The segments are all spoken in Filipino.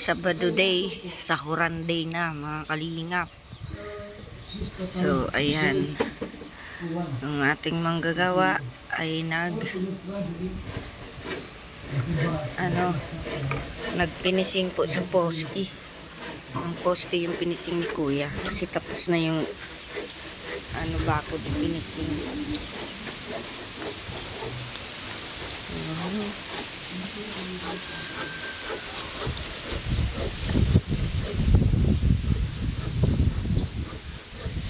Sabado day, sahuran day na mga kalingap. So ayan, ang ating manggagawa ay nagpinising po sa poste. Ang poste yung pinising ni kuya kasi tapos na yung bakod yung pinising.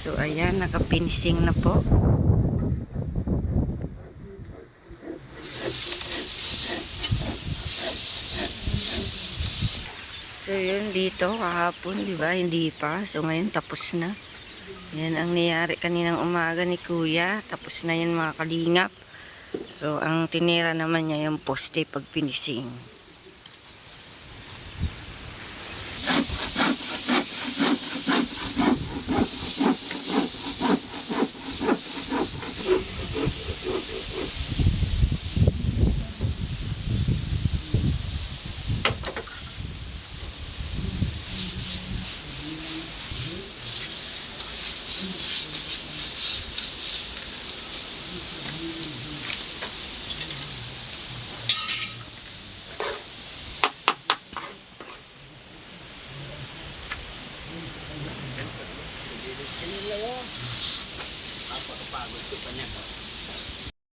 So ayan, nakapinising na po. So yun dito kahapon, di ba? Hindi pa. So ngayon tapos na. Yan ang nangyari kaninang umaga ni kuya. Tapos na yun mga kalingap. So ang tinira naman niya yung poste pag pinising.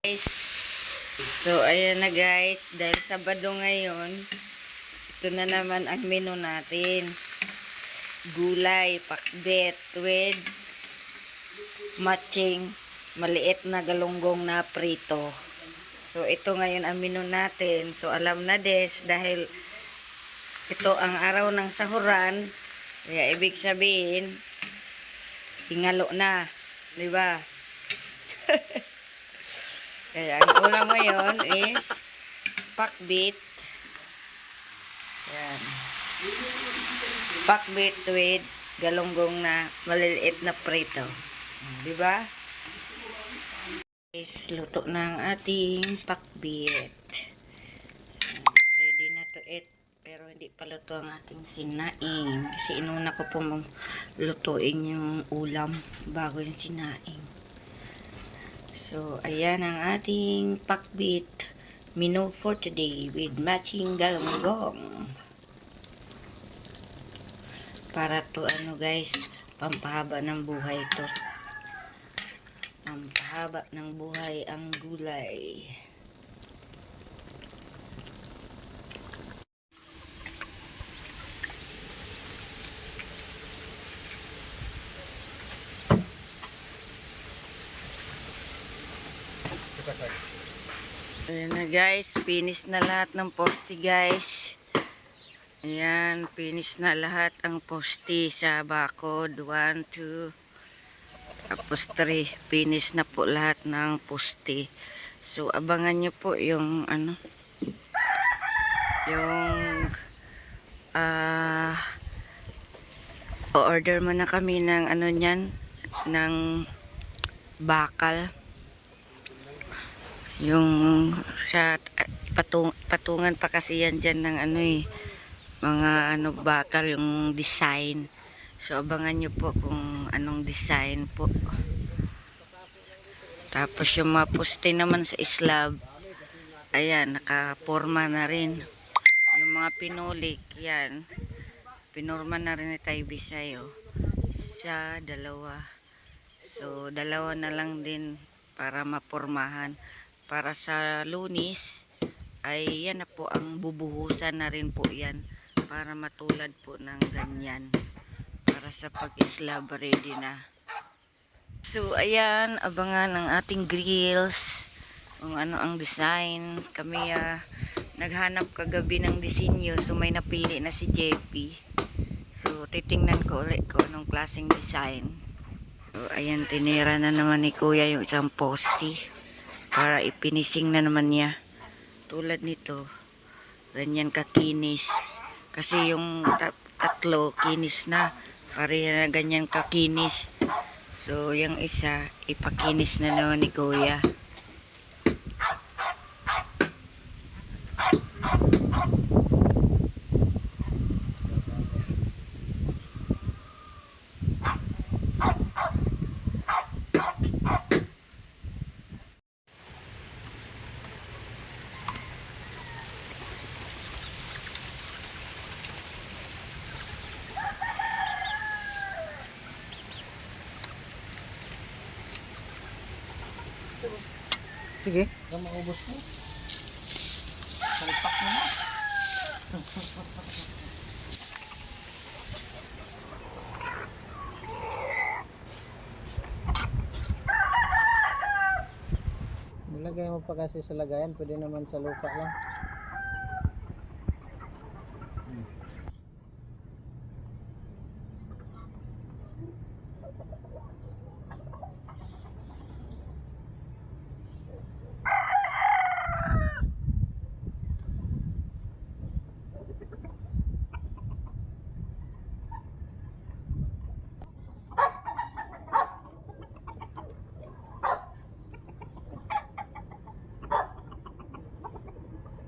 Guys, so ayan na guys, dahil Sabado ngayon, ito na naman ang menu natin. Gulay, pakbet with matching maliit na galunggong na prito. So ito ngayon ang menu natin. So alam na des, dahil ito ang araw ng sahuran, kaya ibig sabihin tingalo na, di ba? Kaya ang ulam ngayon is pakbit. Yan. Pakbit with galunggong na maliliit na prito. Diba? Guys, luto na ang ating pakbit. Ready na to eat. Pero hindi pa luto ang ating sinaing. Kasi inuna ko po lutuin yung ulam bago yung sinaing. So, ayan ang ating pakbit menu for today with matching galunggong. Para to guys, pampahaba ng buhay to. Pampahaba ng buhay ang gulay. Ayan na guys, finish na lahat ng poste guys. Ayan, finish na lahat ang poste sa bakod. 1, 2, tapos 3. Finish na po lahat ng poste. So abangan nyo po yung order mo na kami ng nyan, ng bakal. Yung sa patungan pa kasi yan dyan ng mga bakal yung design. So abangan nyo po kung anong design po. Tapos yung mga poste naman sa slab, ayan, nakaporma na rin. Yung mga pinulik, yan, pinorma na rin ni Tay Bisayo. Isa, dalawa. So dalawa na lang din para mapormahan. Para sa Lunis ay yan na po ang bubuhusan na rin po yan para matulad po ng ganyan para sa pag-slab ready na. So ayan, abangan ang ating grills kung ano ang design. Kami naghanap kagabi ng disenyo, so may napili na si JP. So titingnan ko ulit kung anong klaseng design. So ayan, tinira na naman ni kuya yung isang poste para ipinising na naman niya. Tulad nito, ganyan kakinis. Kasi yung tatlo, kinis na. Pareha na ganyan kakinis. So, yung isa, ipakinis na naman ni kuya. Sige. Huwag maubos mo. Salpak mo na. Nilagay mo pa kasi sa lagayan, pwede naman sa lupa lang.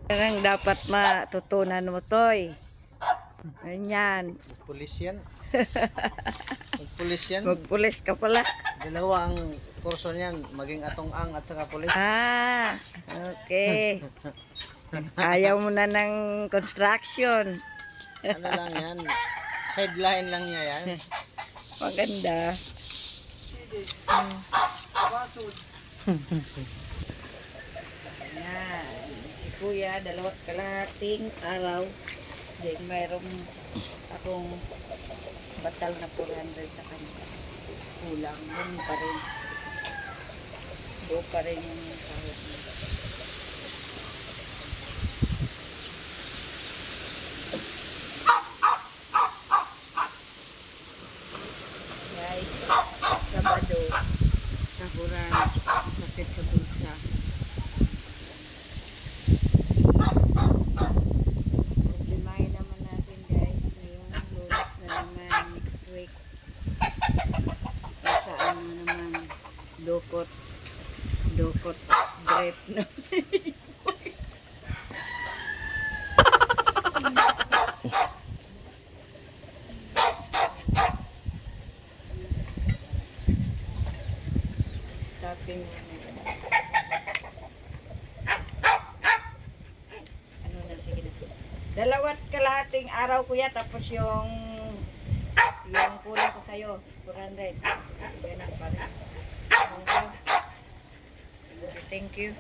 Yan ang dapat matutunan mo, Toy. Ganyan. Pulis yan. Pulis yan. Magpulis ka pala. Dalawa ang kurso niyan, maging atong-ang at saka pulis. Ah, okay. Ayaw mo na ng construction. Ano lang yan, sideline lang niya yan. Maganda. Ayan. Si Kuya, 2 kalahating araw. Then mayroong akong batal na 400 sa kanya. Kulang. Yun pa rin. Buo pa rin yung sahod niya. Guys, Sabado, sahuran, sakit sa bulsa. Problemahin naman natin guys, ngayong Lunes na naman, next week. Sa ano naman, dukot bread na. Stopping mo na. Ano na, sige na. 2 kalahating araw kuya, tapos yung kulang ko sa'yo, 400. Yan na, pare. Thank you.